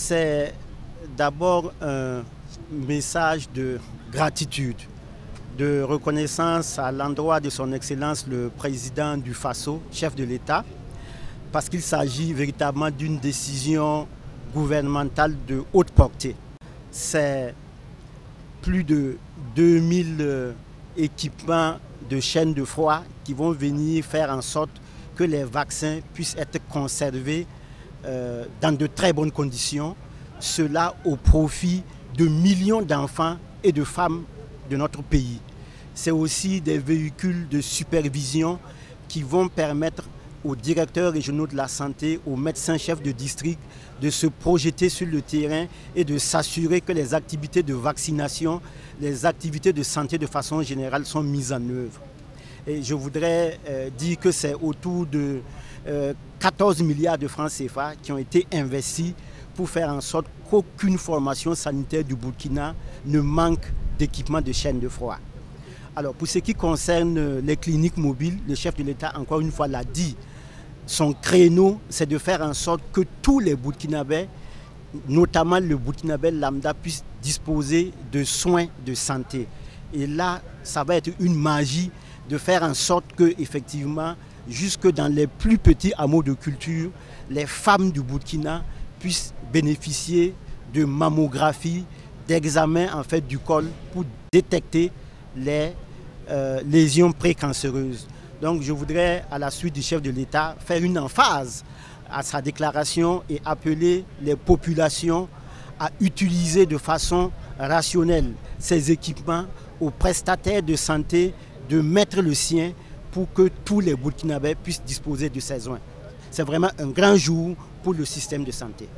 C'est d'abord un message de gratitude, de reconnaissance à l'endroit de son Excellence le président du Faso, chef de l'État, parce qu'il s'agit véritablement d'une décision gouvernementale de haute portée. C'est plus de 2000 équipements de chaînes de froid qui vont venir faire en sorte que les vaccins puissent être conservés dans de très bonnes conditions, cela au profit de millions d'enfants et de femmes de notre pays. C'est aussi des véhicules de supervision qui vont permettre aux directeurs régionaux de la santé, aux médecins-chefs de district de se projeter sur le terrain et de s'assurer que les activités de vaccination, les activités de santé de façon générale sont mises en œuvre. Et je voudrais dire que c'est autour de 14 milliards de francs CFA qui ont été investis pour faire en sorte qu'aucune formation sanitaire du Burkina ne manque d'équipements de chaîne de froid. Alors pour ce qui concerne les cliniques mobiles, le chef de l'État encore une fois l'a dit, son créneau c'est de faire en sorte que tous les Burkinabés, notamment le Burkinabé lambda, puissent disposer de soins de santé. Et là, ça va être une magie de faire en sorte que, effectivement, jusque dans les plus petits hameaux de culture, les femmes du Burkina puissent bénéficier de mammographie, d'examens en fait du col pour détecter les lésions précancéreuses. Donc je voudrais, à la suite du chef de l'État, faire une emphase à sa déclaration et appeler les populations à utiliser de façon rationnelle ces équipements, aux prestataires de santé de mettre le sien pour que tous les Burkinabés puissent disposer de ces soins. C'est vraiment un grand jour pour le système de santé.